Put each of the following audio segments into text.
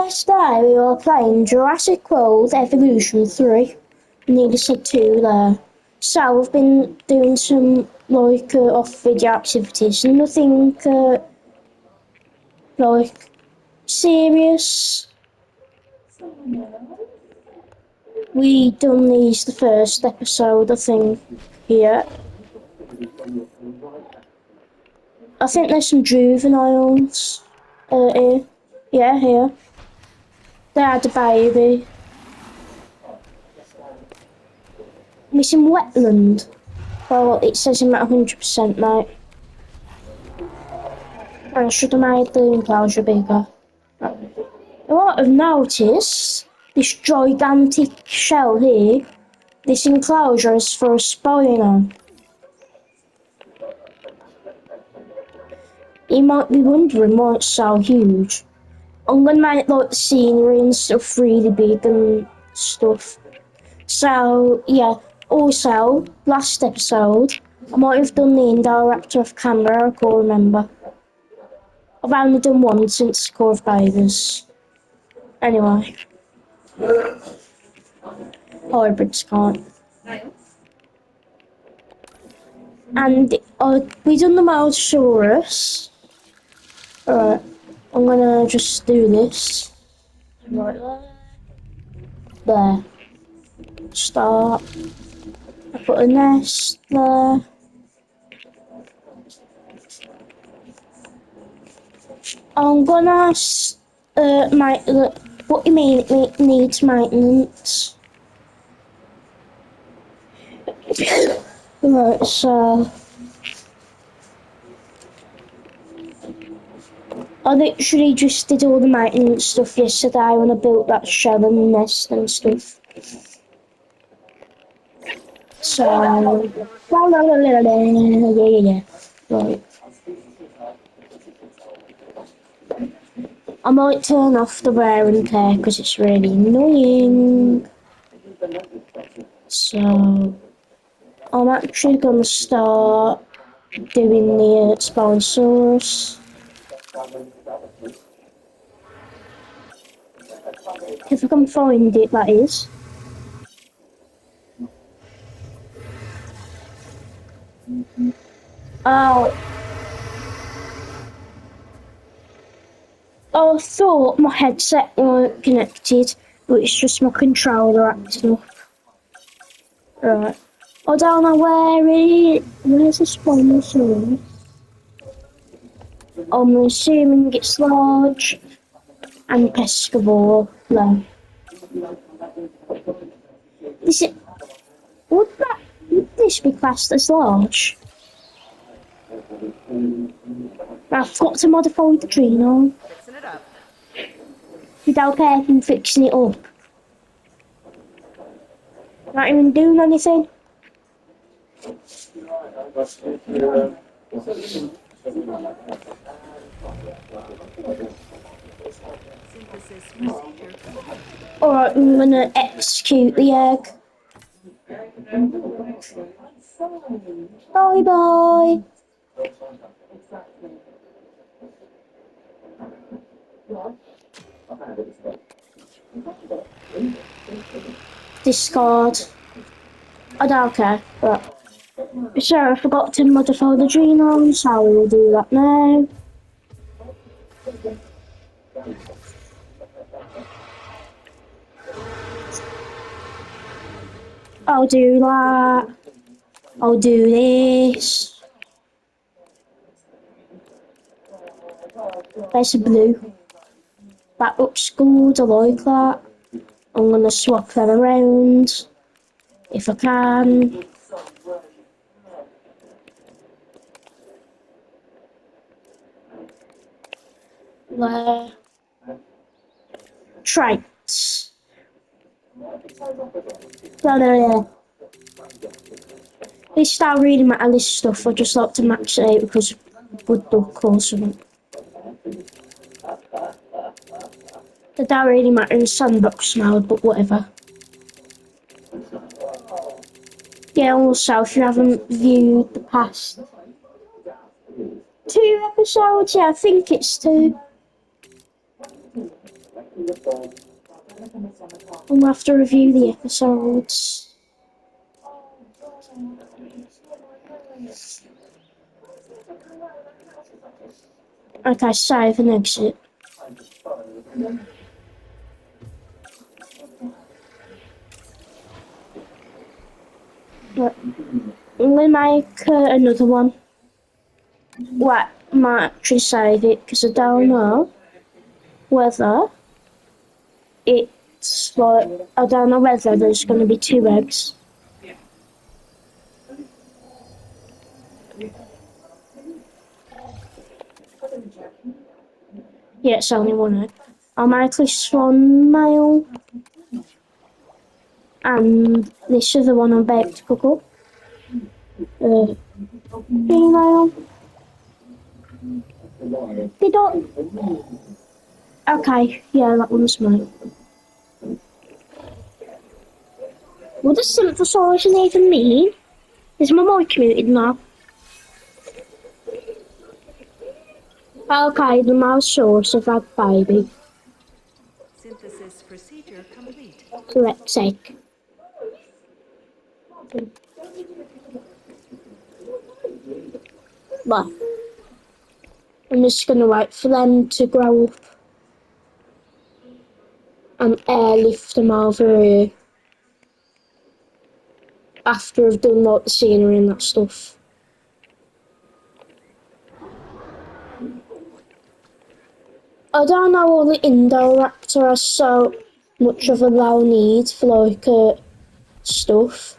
Yesterday we were playing Jurassic World Evolution 3. Nearly said 2 there. So we've been doing some off-video activities. Nothing like serious. We done these the first episode, I think. Here. I think there's some juveniles. Here. Yeah, here. They had a baby. Missing wetland. Well, it says I'm at 100%, mate. I should have made the enclosure bigger. You might have noticed this gigantic shell here. This enclosure is for a spino. You might be wondering why it's so huge. I'm gonna make like the scenery and stuff really big and stuff. So yeah. Also, last episode, I might have done the indirect off camera. I can't remember. I've only done one since Core of Bathers. Anyway, hybrids can't. And we done the Mosasaurus. Alright, I'm gonna just do this. Right there. Start. I put a nest there. I'm gonna make the. What do you mean it needs maintenance? Right, so I literally just did all the maintenance stuff yesterday when I built that shell and nest and stuff. So, yeah. Right. I might turn off the wear and tear because it's really annoying. So, I'm actually gonna start doing the Spinosaurus. If I can find it, that is. Oh, I thought my headset weren't connected, but it's just my controller acting up. Right. I don't know where's the Spinosaurus? I'm assuming it's large and pescable. No. This is, would this be classed as large? I've got to modify the Dreno Fixing it up. without anything fixing it up. Not even doing anything. Synthesis procedure complete. Alright, I'm gonna execute the egg. Bye bye. Discard. I don't care, but sorry, I forgot to modify the genome, so we will do that now. I'll do that. I'll do this. There's a blue. That looks good, I like that. I'm gonna swap them around if I can. There. Traits. No. This don't really matter, this stuff. I just like to max it out because of good luck or something. They don't really matter in sandbox mode, but whatever. Yeah, also, if you haven't viewed the past 2 episodes, yeah, I think it's 2. We'll have to review the episodes. Okay, save and exit. Right. I'm gonna make another one. Wait, I might actually save it because I don't know whether it's like, I don't know whether there's gonna be 2 eggs. Yeah, it's only 1 egg. I'll make this one male and this other one I'm about to cook up. Female. They don't. Okay, yeah, that one's mine. What does synthesizing even mean? Is my mic muted now? Okay, the mouse source of that baby. Synthesis procedure complete. Let's take. But I'm just gonna wait for them to grow up and airlift them over here after I've done like the scenery and that stuff. I don't know all the Indoraptor has so much of a low need for like stuff.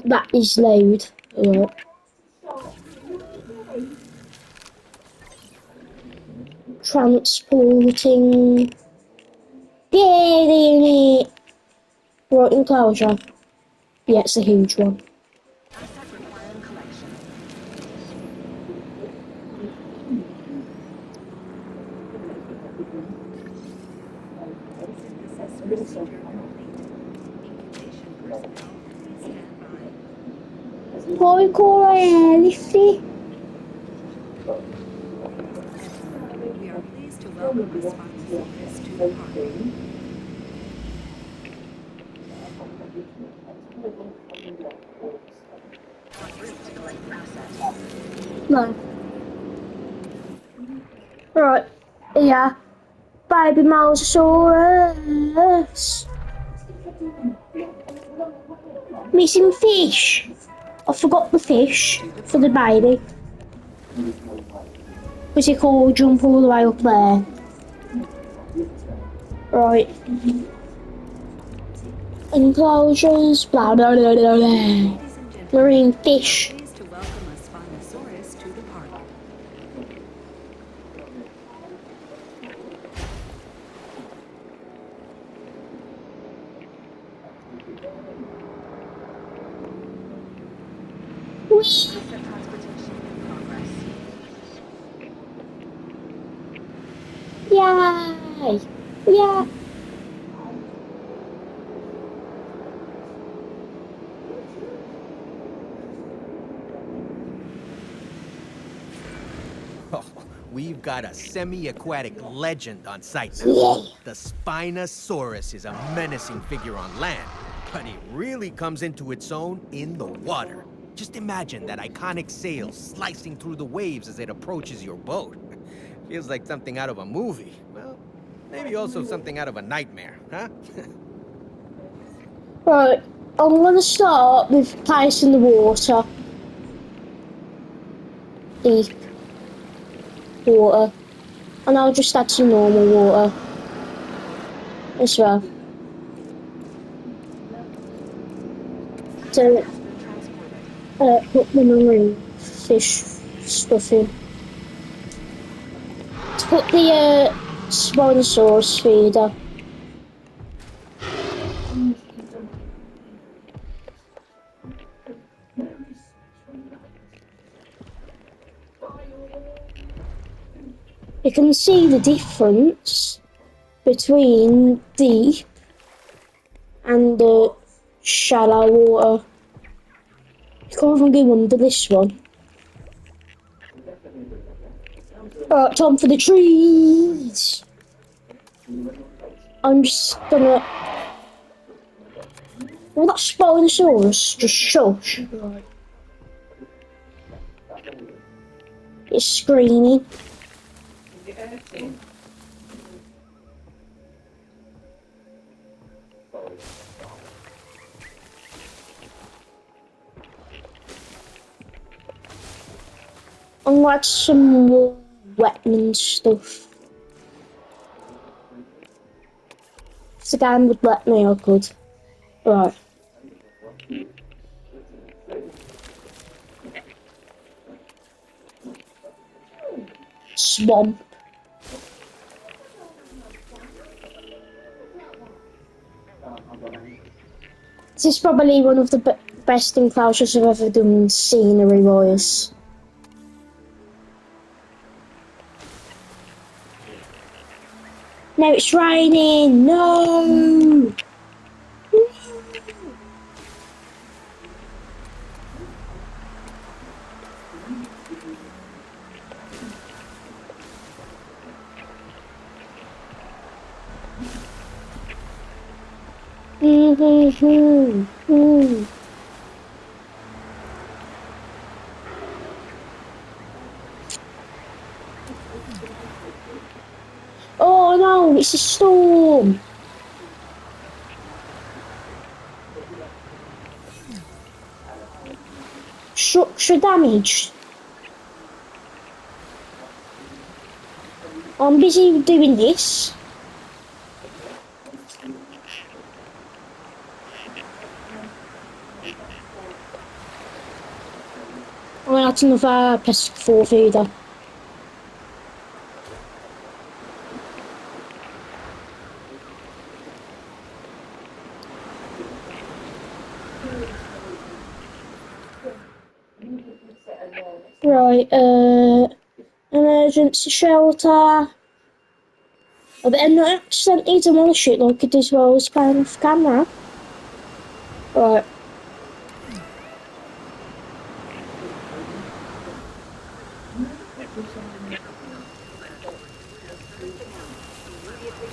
That is loud. Yeah. Transporting. Getting it. Right enclosure. Yeah, it's a huge one. Asset requiring collection. Synthesis procedure complete. Incubation personnel, please stand by. What we call a airlifty? We are pleased to welcome a Spinosaurus to the park. En route to collect the asset. No. Right. Yeah. Baby Mosasaurus. Missing fish. I forgot the fish for the baby. What's it called? Jump all the way up there. Right. Enclosures. Blah blah blah blah blah. Ladies and gentlemen, Marine we are fish. pleased to welcome a Spinosaurus to the park. Whee! Asset transportation in progress. Yay! Yeah. Oh, we've got a semi-aquatic legend on site now. Yeah. The Spinosaurus is a menacing figure on land, but it really comes into its own in the water. Just imagine that iconic sail slicing through the waves as it approaches your boat. Feels like something out of a movie. Well, maybe also something out of a nightmare, huh? Right. I'm gonna start with placing the water. Deep water. And I'll just add some normal water as well. To Has been transported. put the marine fish stuff in. To put the Spinosaurus feeder. You can see the difference between deep and the shallow water. You Can't even go under this one. Alright, time for the trees. I'm just gonna. Well, that Spinosaurus just shush. Right. It's screaming. I'm gonna add some more weapon stuff. If the game would let me, I could. Right. Swamp. This is probably one of the best enclosures I've ever done scenery-wise. Now it's raining. No. Oh no, it's a storm. Structure damaged. I'm busy doing this. I'm gonna add another pesky 4 feeder. Right, emergency shelter. I better not accidentally demolish it like it as well as playing off camera. Right.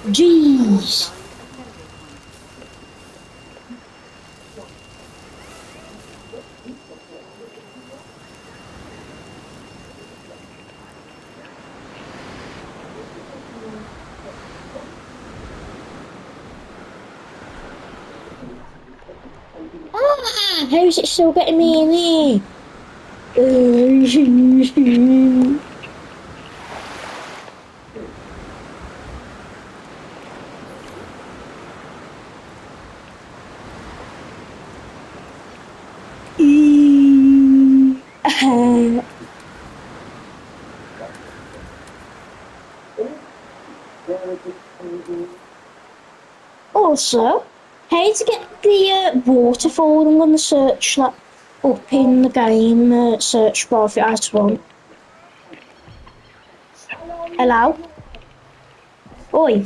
Jeez. Ah, how is it still getting me in here? Also, how to get the waterfall? I'm going to search that up in the game search bar if it has one. Hello? Oi.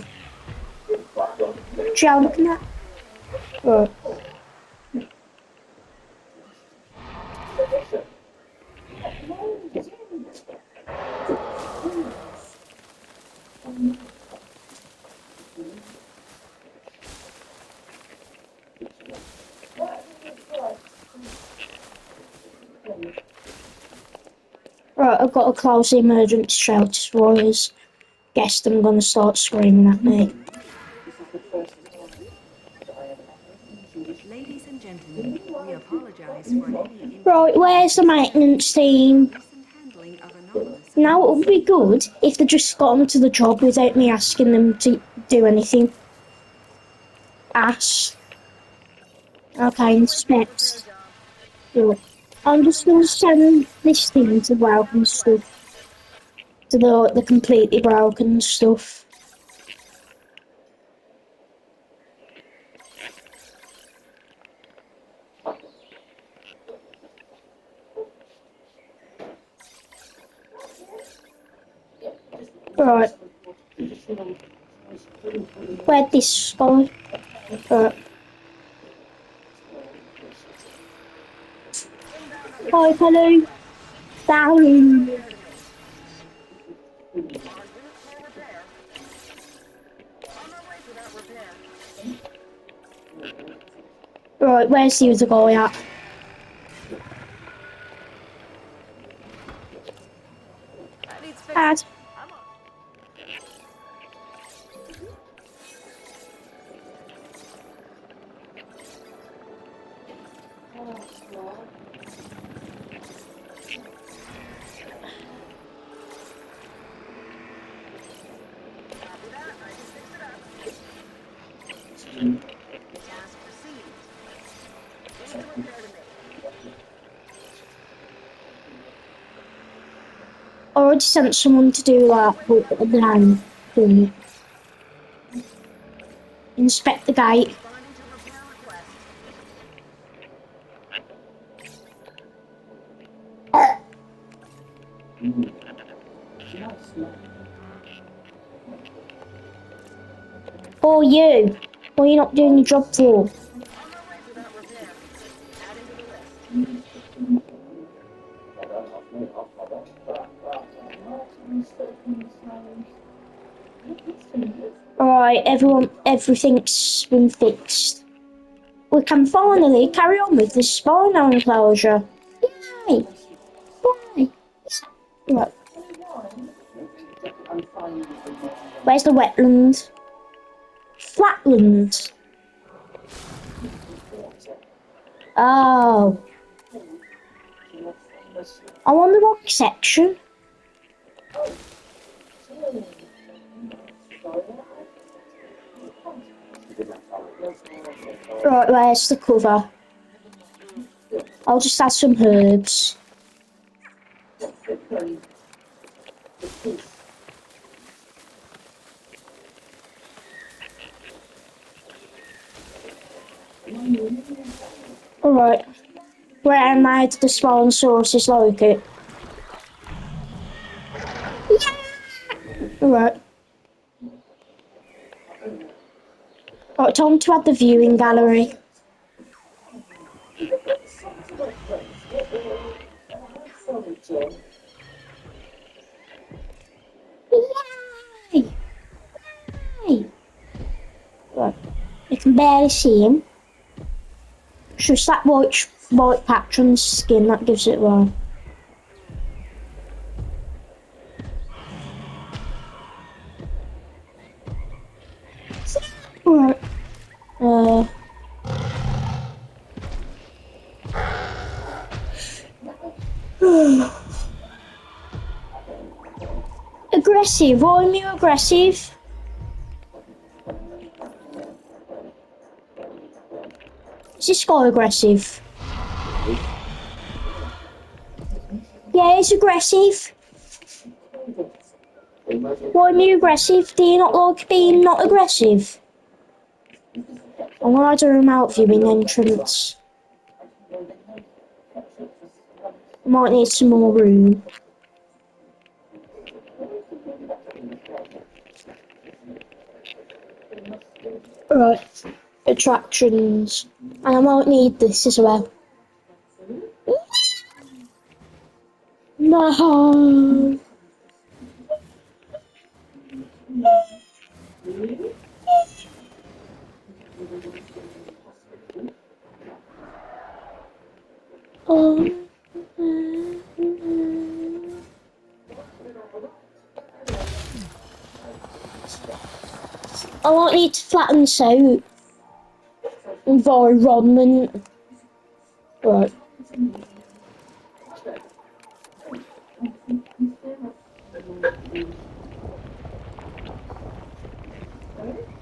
Joe looking at? Right. Right, I've got to close the emergency shelter wires. Guess I'm going to start screaming at me. Ladies and gentlemen, we apologize for any Right, where's the maintenance team? recent handling of anomalous. Now it would be good if they just got onto the job without me asking them to do anything. Ass. Okay, inspect. Good. I'm just going to send this thing to broken stuff. To the completely broken stuff. Right. Where'd this go? Right. Hi, Pellu. Down. Right, where's the other guy at? That needs fixing. Dad. I'm on. Task received. Into repair to me. I already sent someone to do that, but then doing it. Inspect the gate. Responding to repair request. Oh, you. What are you not doing your job for? On my way for that repair. Adding to the list. Alright, everyone, everything's been fixed. We can finally carry on with the spine enclosure. Yay! Yay! Right. Where's the wetland? Flatland. Oh. I'm on the wrong section. Right, where's the cover? I'll just add some herbs. Alright. Where am I? The spawn source is like it. Alright. Right, time to add the viewing gallery. Yay! Yay! Right. You can barely see him. It's just that white patch on the skin that gives it away. Alright. Uh. Aggressive. Why am you aggressive? Is this guy aggressive? Yeah, he's aggressive. Why am you aggressive? Do you not like being not aggressive? I'm gonna do a remote viewing entrance. I might need some more room. Right, attractions. And I might need this as well. No. Oh. I might need to flatten this out. Environment. Right.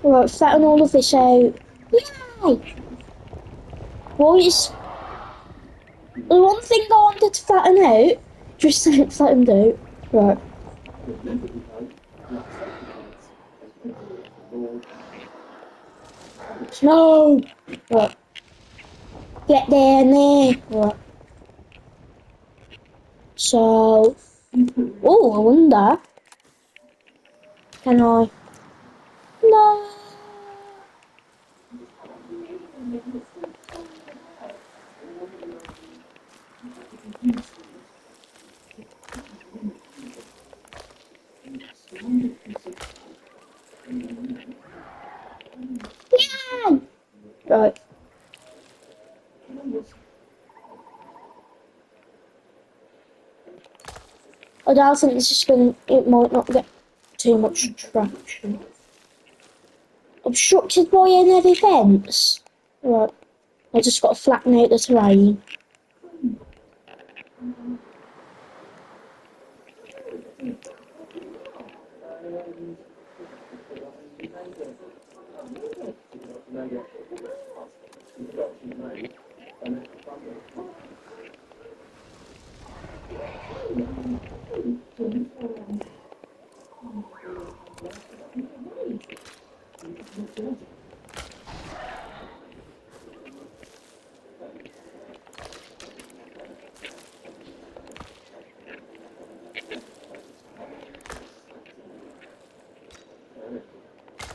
Right, flatten all of this out. Yay! What is the one thing I wanted to flatten out? Just so it's flattened out. Right. No! Right. Get there and there. Right. So. Oh, I wonder. Can I? No! Right. I don't think this is going to, it might not get too much traction. Obstructed by any events? Right. I just got to flatten out the terrain.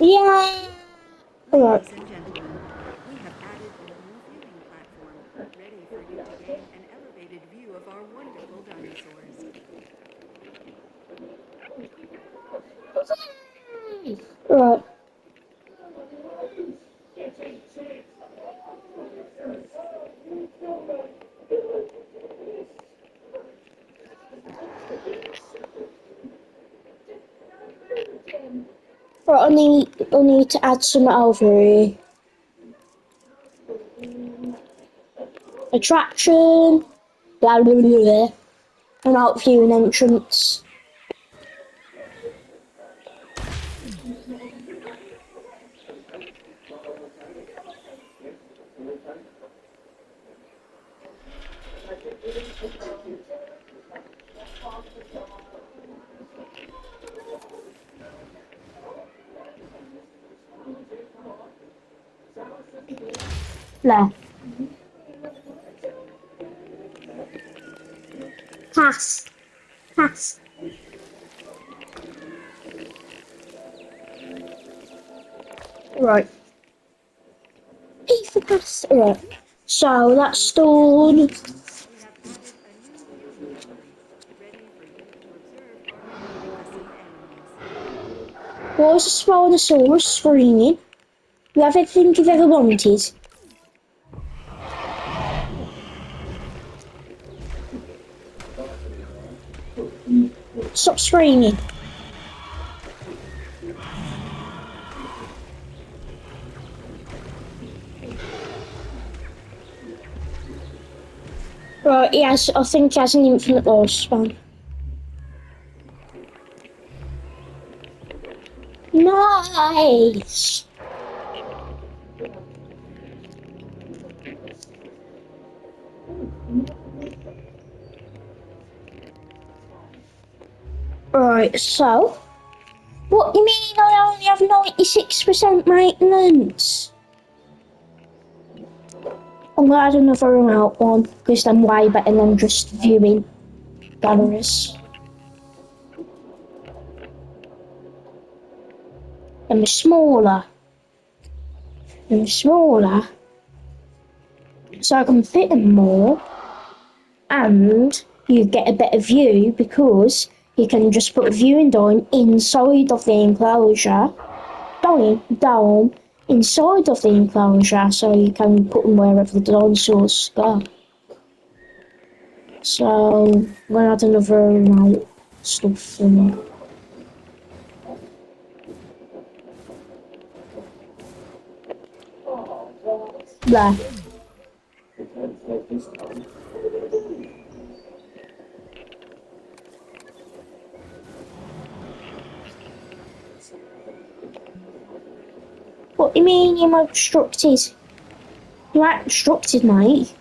Yeah! Alright. Ladies and gentlemen, we have added a new viewing platform, ready for you to gain an elevated view of our wonderful dinosaurs. Right. Right, I need to add some over here. Attraction, blah blah blah, blah. And out viewing entrance. There. Pass. Pass. Right. P for pass. Right. So that's done. We have added a new viewing gallery, ready for you to observe our magnificent animals. Why is the Spinosaurus screaming? You have everything you've ever wanted. Stop screaming. Right, yes, I think he has an infinite lifespan. Nice! Right, so, what do you mean I only have 96% maintenance? I'm gonna add another remote one, because I'm way better than just viewing galleries. And smaller. And smaller. So I can fit them more. And you get a better view because you can just put a viewing dome inside of the enclosure. Down inside of the enclosure so you can put them wherever the dinosaurs go. So I'm gonna add another stuff in there. What do you mean you're obstructed? You ain't obstructed, mate.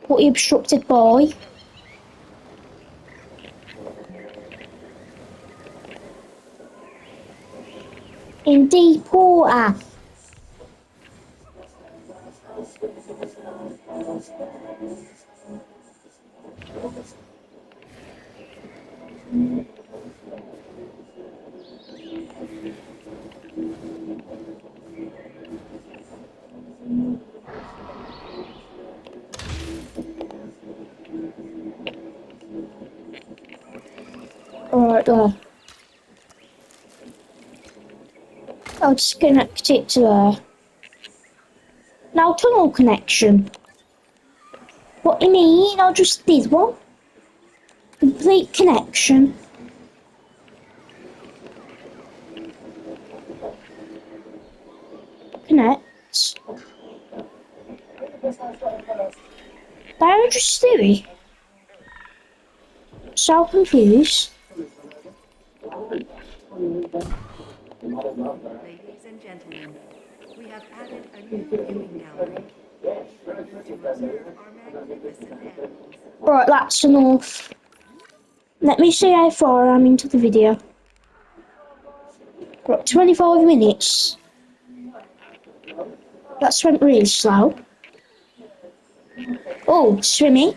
What are you obstructed by? In deep water. Alright, there. I'll disconnect it to there. Now tunnel connection. What do you mean? I just did one. Complete connection. Connect. Did I just do it? So confused. Ladies and gentlemen, we have added a new viewing gallery, ready for you to observe our magnificent animals. Right, that's enough. Let me see how far I'm into the video. Right, 25 minutes. That's went really slow. Oh, swimming.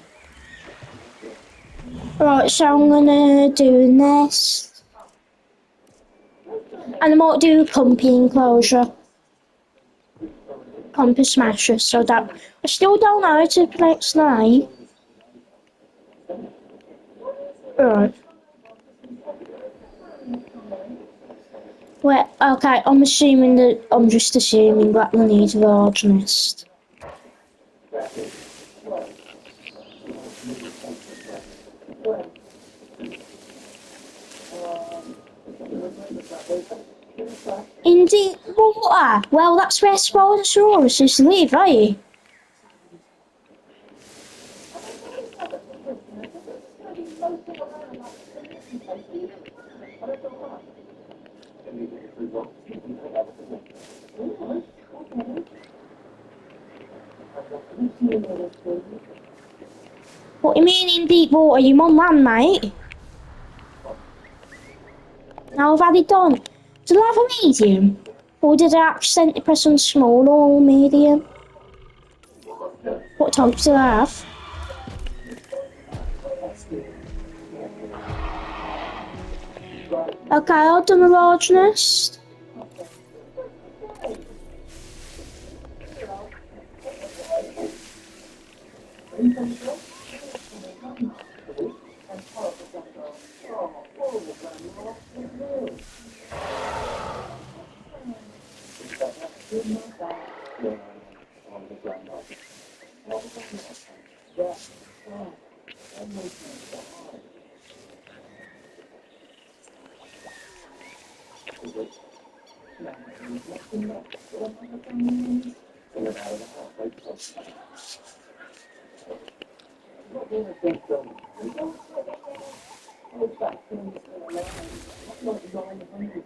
Right, so I'm gonna do nest. And I might do a pumpy enclosure. Pumpy smasher, so that I still don't know how to pronounce the name. Right. Well, okay, I'm just assuming that we need a large nest. In the water? Well, that's where Spinosaurus live, eh? What do you mean in deep water? You on land, mate? Now I've had it done. Did I have a medium? Or did I accidentally press on small or medium? What types do I have? Okay, I've done a large nest.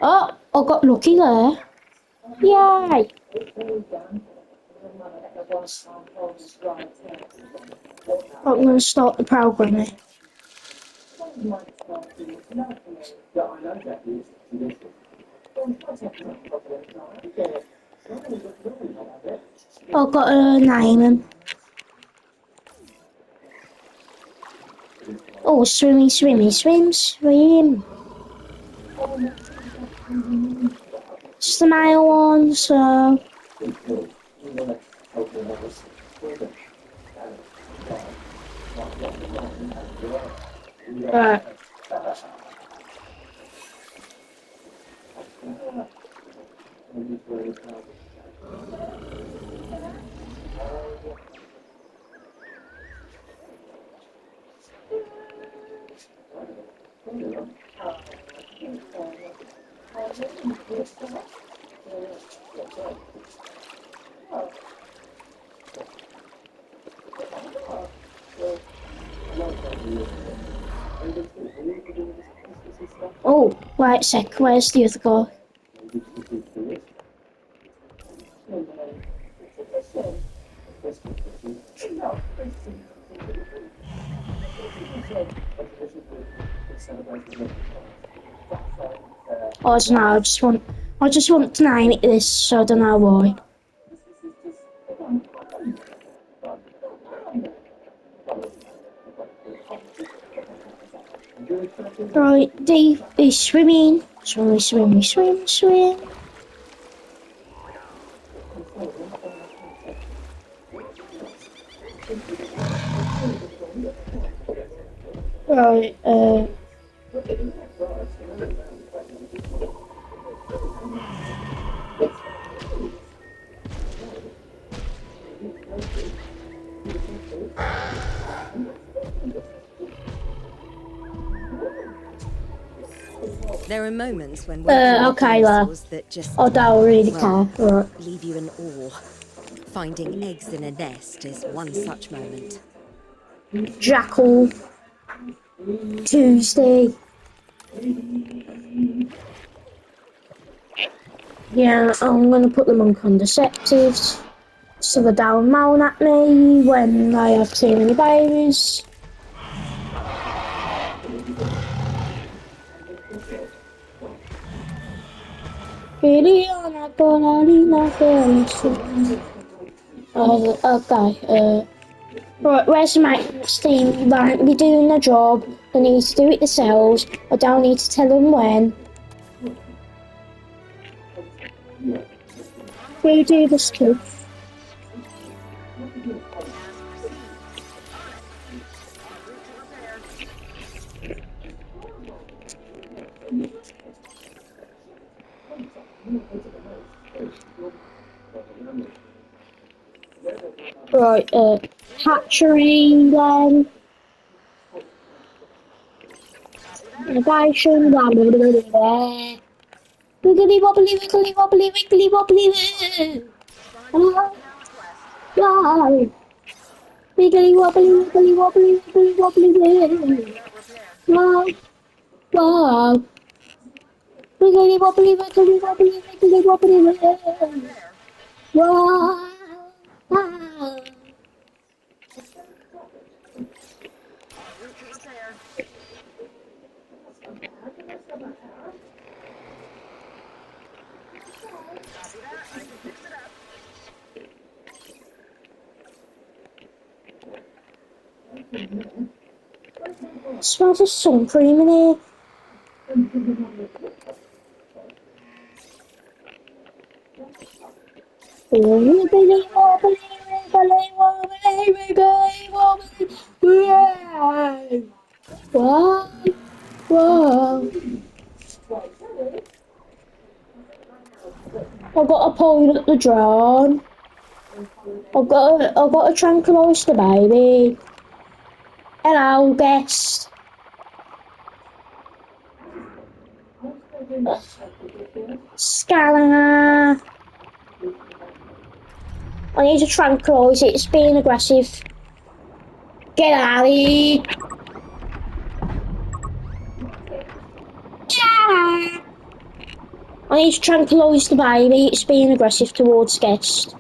Oh, I got lucky there. Yay! I'm going to start the programming. I've got to name him. Oh, swimmy, swimmy, swim, swim. It's the male one, so... Right. Oh, wait a sec, where's the other guy? Oh, I don't know, I just want to name it this, so I don't know why. Right, Dave is swimming. Swim, swim, swim, swim. Right, There are moments when working with okay, dinosaurs that just, I don't really well, care. Right. leave you in awe. Finding eggs in a nest is one such moment. Jackal, Tuesday. Yeah, I'm gonna put them on contraceptives so they don't moan at me when I have too many babies. Okay, right, where's the maintenance team? They won't be doing their job. They need to do it themselves. I don't need to tell them when. We do the stuff. Right, hatchery then. Innovation, blah blah blah blah blah. Wiggly wobbly, wiggly wobbly, wiggly wobbly. Hello? Wow. Wiggly wobbly, wiggly wobbly, wiggly wobbly. Wow. Wow. Wiggly wobbly, wiggly wobbly, wiggly wobbly. Wow. Wow. Smells of sun cream in here. Wiggly wobbly, wiggly wobbly, wiggly wobbly. Wow. Wow. I've got to pilot the drone. I've got to tranquilise the baby. Hello, guest. Scanner. I need to tranquilise it. It's being aggressive. Get out of here. Ah! I need to tranquilise the baby. It's being aggressive towards guest.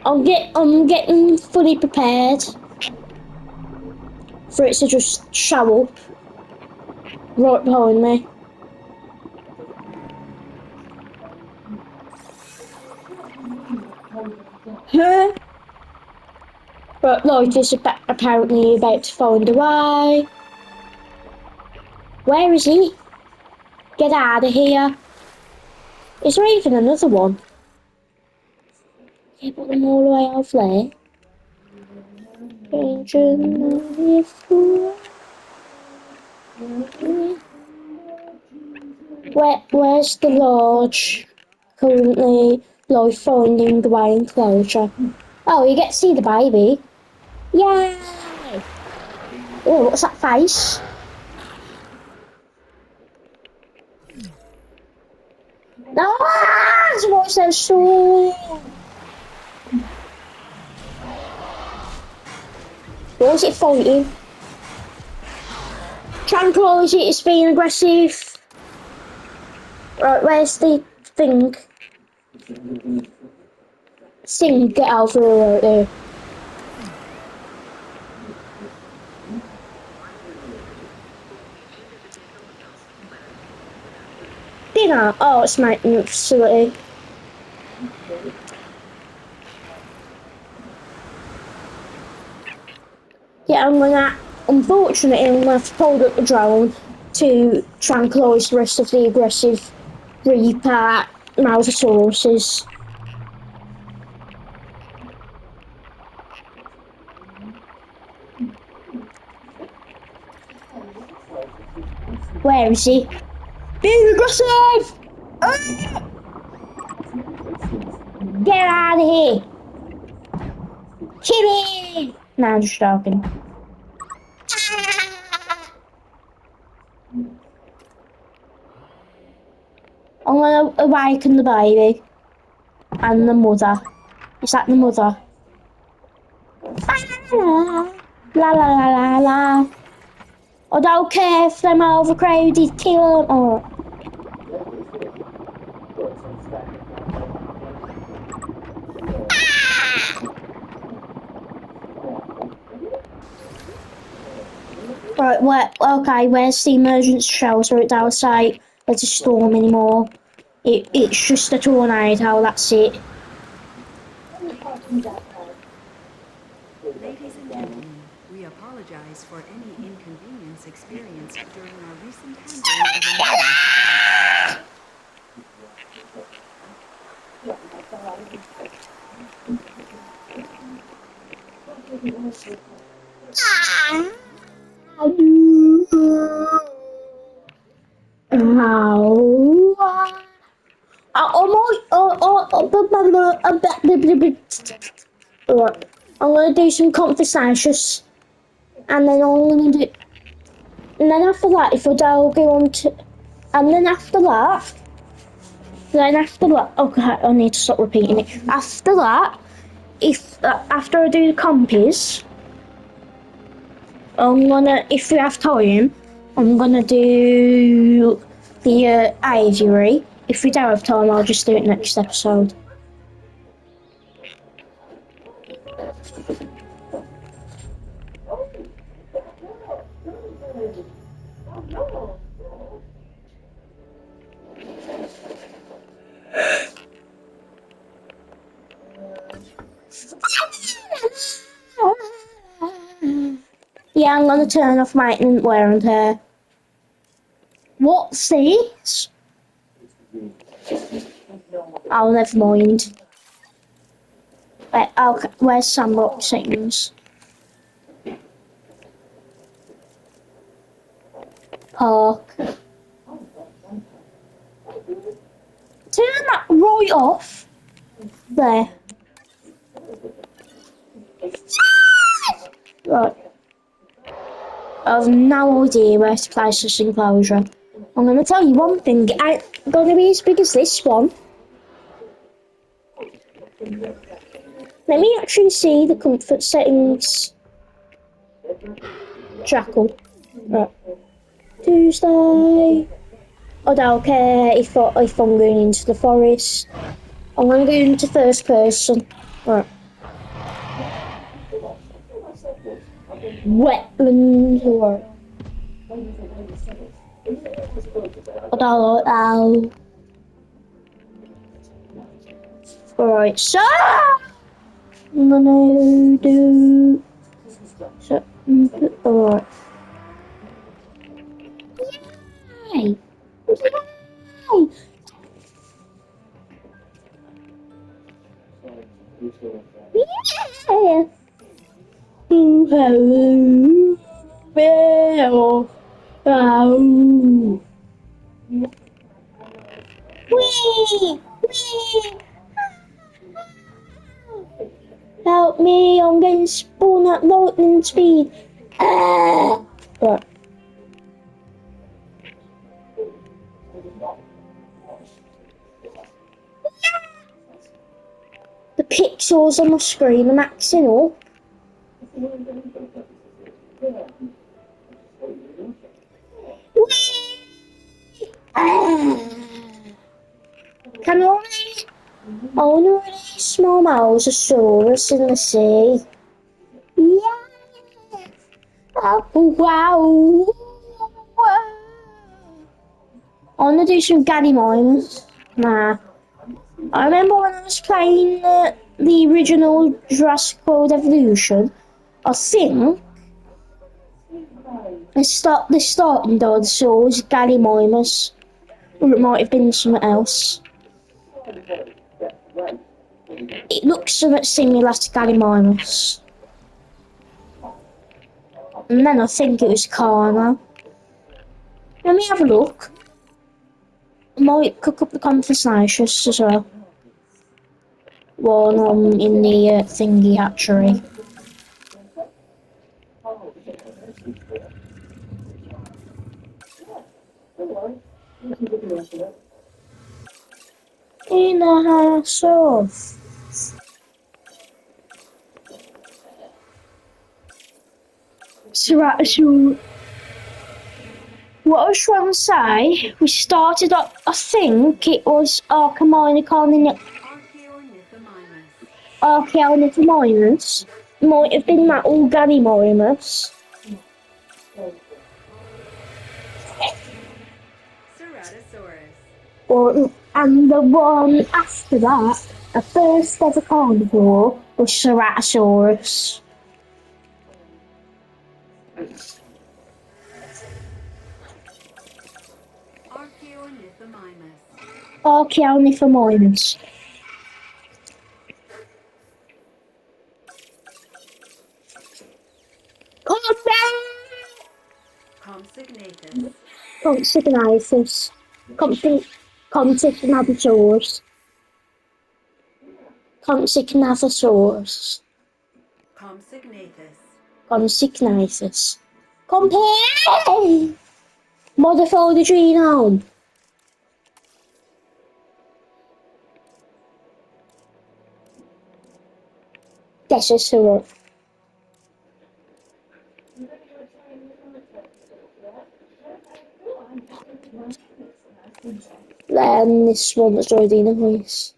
I'm getting fully prepared for it to just show up right behind me. Huh? But Lloyd is apparently about to find a way. Where is he? Get out of here. Is there even another one? Yeah, put them all the way over there. Where's the lodge? Currently, Lloyd finding the way enclosure. Oh, you get to see the baby. Yay! Oh, what's that face? Ah, what's that soul? What is it fighting? Tranquilise it, it's being aggressive. Right, where's the thing? Sing, get over right there. Dinner? Oh, it's maintenance facility. Yeah, unfortunately, I'm gonna have to hold up the drone to tranquilise the rest of the aggressive Reaper Mousasauruses. Where is he? Being aggressive! Ah! Get out of here! Kill me! No, I'm just joking. I'm gonna awaken the baby and the mother. Is that the mother? La la la la la. I don't care if them overcrowded, kill them all. Right, okay, where's the emergency shelter? It don't say it's a storm anymore. It's just a tornado, that's it. Ladies and gentlemen, we apologize for any inconvenience experienced during our recent handling of a numerous event. Alright, I'm gonna do some conversations, and then I'm gonna do, and then after that, if I don't go on to, and then after that, okay, I need to stop repeating it. After that, if after I do the compies, I'm gonna, if we have time, I'm gonna do the aviary. If we don't have time, I'll just do it next episode. Yeah, I'm gonna turn off my wear and tear. What's this? Oh, never mind. Wait, okay, where's Sandbox settings? Park. Turn that right off. There. Right. I've no idea where to place this enclosure. I'm gonna tell you one thing, it ain't gonna be as big as this one. Let me actually see the comfort settings. Jackal. Right. Tuesday. I don't care if I'm going into the forest. I'm gonna go into first person. Right. Wetlands. Right. I don't like that. Alright, so I'm gonna do so. Alright. Yay! Yay! Yeah! Hello, Bill. Oh. Wee! Wee! Help me! I'm getting spun at lightning speed. Ah! Right. The pixels on my screen are maxing up. Ah! Can only really small Mousesaurus in the sea. Yeah! Oh, wow! I want to do some gaddy mines. Nah. I remember when I was playing the original Jurassic World Evolution, I think the starting dinosaur was Gallimimus, or it might have been something else. It looks somewhat similar to Gallimimus. And then I think it was Karma. Let me have a look. I might cook up the conversations as well. While I'm in the thingy hatchery. In a house of. Ceratosaurus. What I was trying to say, we started up, I think it was Archaeornithomimus. Might have been that Organimimus. Ceratosaurus. And the one after that, the first ever carnivore, was Ceratosaurus. Archaeornithomimus. Archaeornithomimus. Compsognathus. Compsognathus. Compsognathus. Compsognathus. Compsognathus. Compsognathus. Compare! Modify the genome. This is so. This one that's already in place.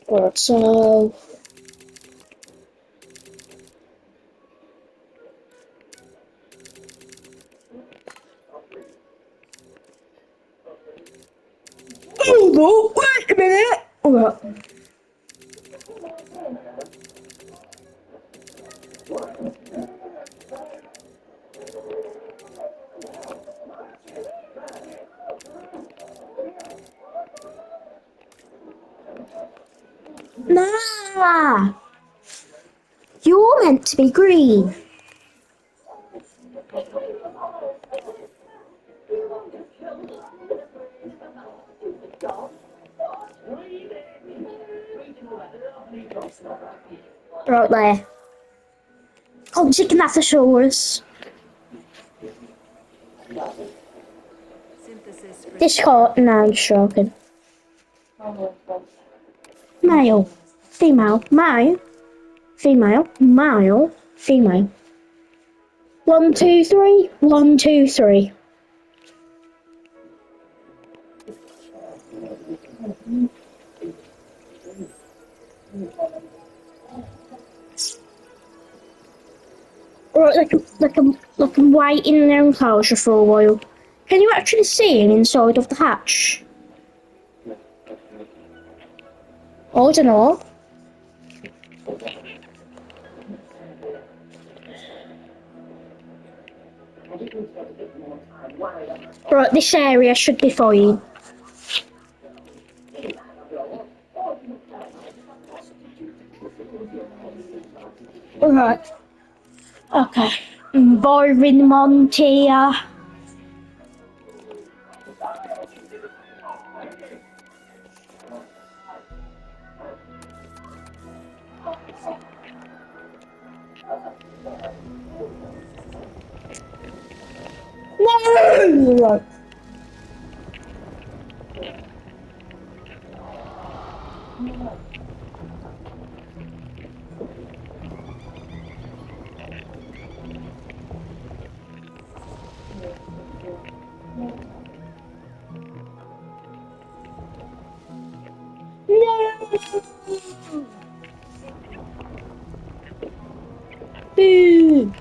Right, so. Hold up, wait a minute! Alright. Nah! You're meant to be green. Right there. Compsognathus. Synthesis for Discard. No, I'm just joking. Male. Female. Male. Female. Male. Female. 1, 2, 3. 1, 2, 3. Right, like I'm waiting in their enclosure for a while. Can you actually see him inside of the hatch? I don't know. Right, this area should be fine. Right. Okay. Environment here. No! Right. No! Boo!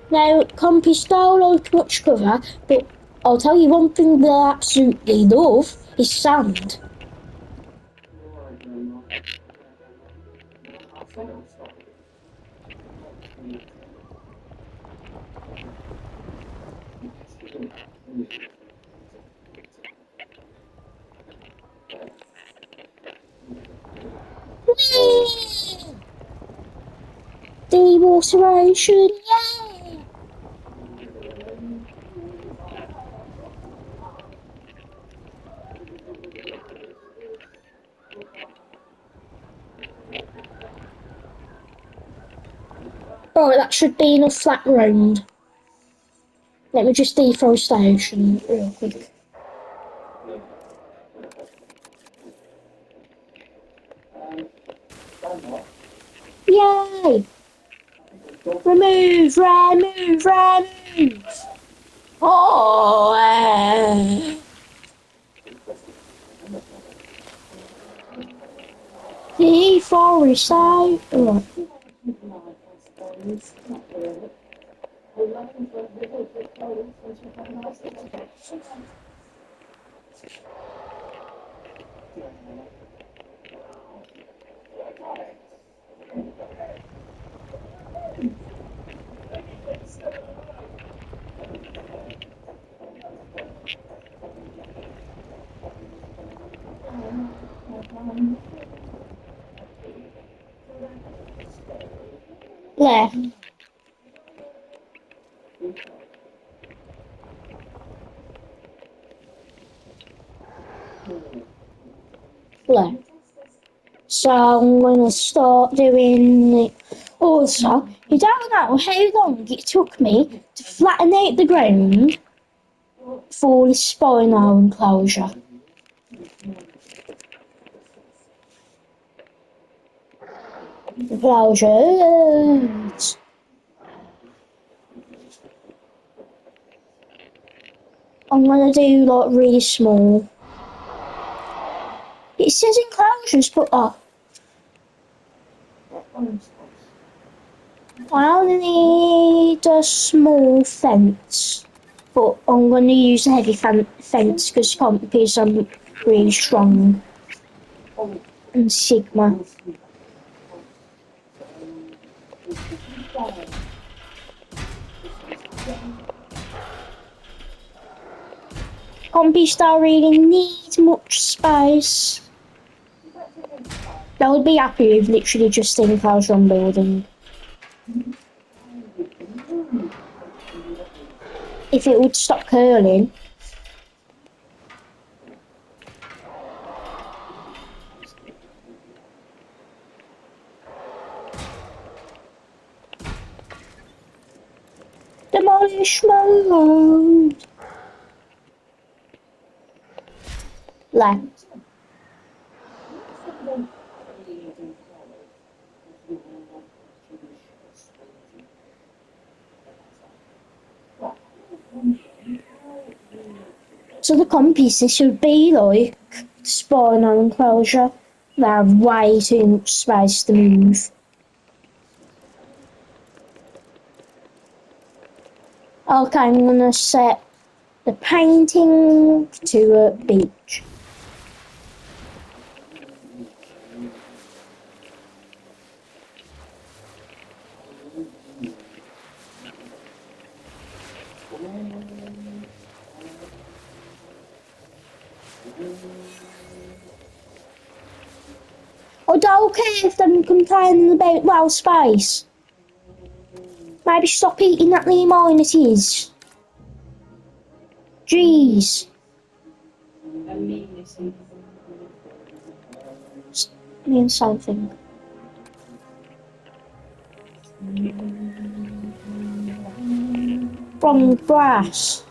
Now, Compy stole like much cover, but I'll tell you one thing they absolutely love is sand. Dewateration, yeah! Right, that should be enough flat ground. Let me just deforestation real quick. Yay! Remove, remove, remove! Oh! Deforestation. Right. Left. Left. So I'm gonna start doing it. Also, you don't know how long it took me to flatten out the ground for the spinal enclosure. Enclosures. I'm gonna do like really small. It says enclosures, but I only need a small fence. But I'm gonna use a heavy fence because compies I'm really strong. And Sigma. Compies don't really need much space. They would be happy with literally just an enclosure on building. If it would stop curling. Demolish mode. Left. So the compies, this should be like spinal enclosure. They have way too much space to move. Okay, I'm gonna set the painting to a beach. I don't care if them complaining about well space. Maybe stop eating that lemon it is. Jeez. Mean something. From grass.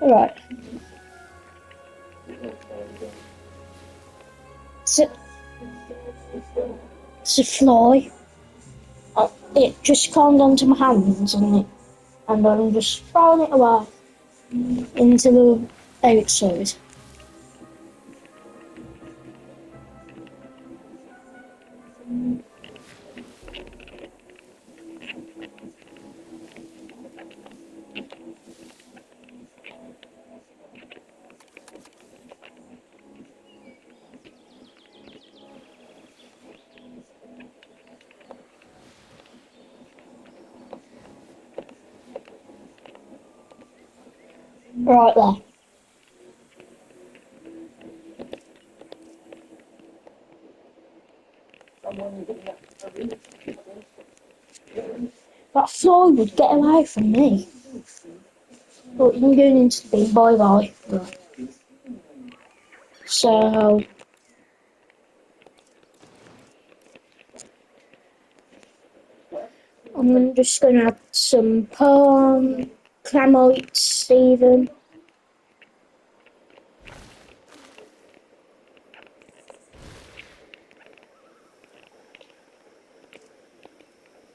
Alright. It's a fly. It just climbed onto my hands and I'm just throwing it away into the outside. Right there. That fly would get away from me. But I'm going into the bin, bye bye. So, I'm just going to add some palm, clamoites even.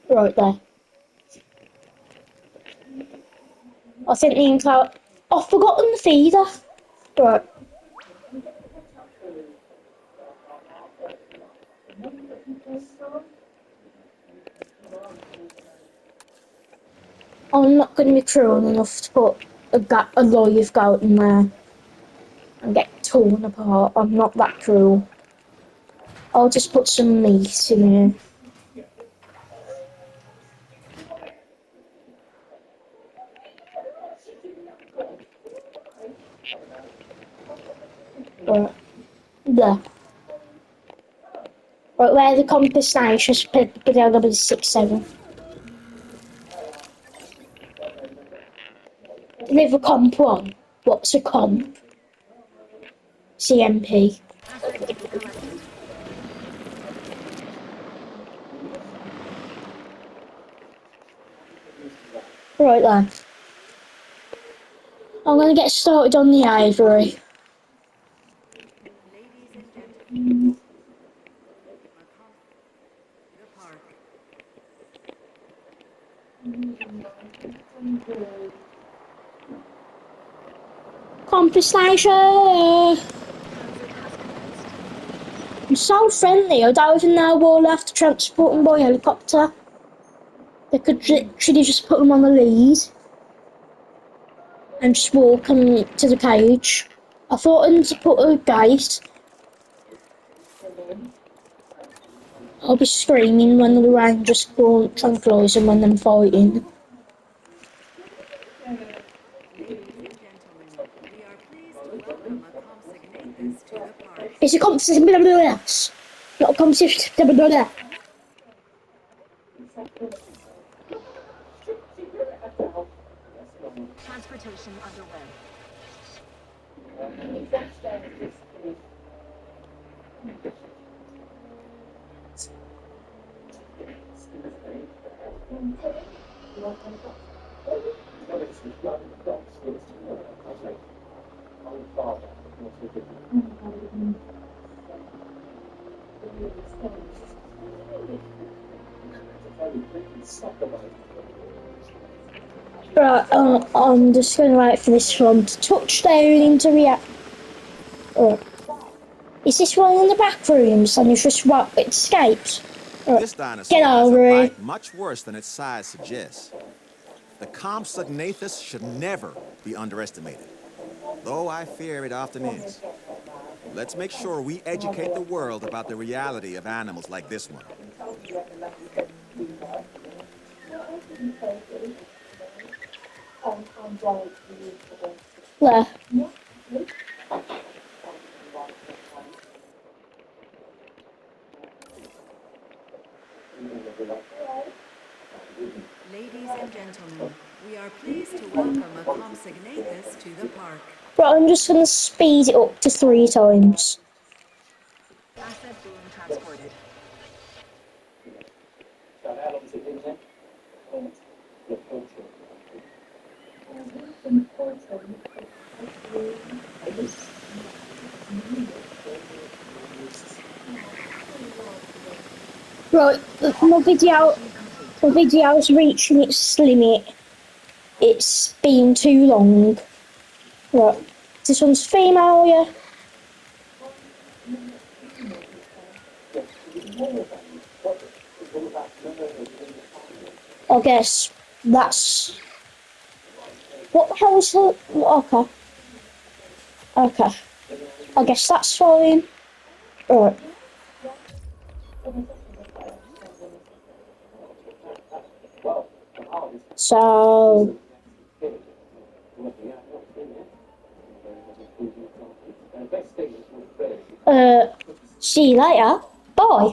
Right there. I think the entire... I've forgotten the feeder. Right. I'm not going to be cruel enough to put a live goat in there and get torn apart. I'm not that cruel. I'll just put some meat in here. Right. There. Right, where the compass now, it's just put down number 6, 7. Deliver comp 1. What's a comp? CMP. Asset being collected. Right then. I'm going to get started on the ivory. Ladies and gentlemen, welcome to the park. Compass station! Transit has commenced. I'm so friendly, I don't even know we'll have to transport them by helicopter. They could literally just put them on the lead and just walk them to the cage. I thought them to put a gate. I'll be screaming when the rangers go and tranquilise them when I'm fighting. Ladies and gentlemen, we are pleased to welcome a compsognathus to the park. It's a competition, blah, blah, blah. Not a competition, blah, blah, blah. Transportation underway. Right, I'm just going to wait for this one to touch down into react. Is this one in the back rooms and it's just what it escaped? This Get dinosaur has a over it. bite much worse than its size suggests. The Compsognathus should never be underestimated, though I fear it often is. Let's make sure we educate the world about the reality of animals like this one. There. Ladies and gentlemen, we are pleased to welcome a compsognathus to the park. Right, I'm just going to speed it up to 3 times. Asset being transported. Right, my video's reaching its limit. It's been too long. Right, this one's female, yeah? I guess that's... What the hell is her... Okay. Okay. I guess that's fine. Right. So... See you later. Bye.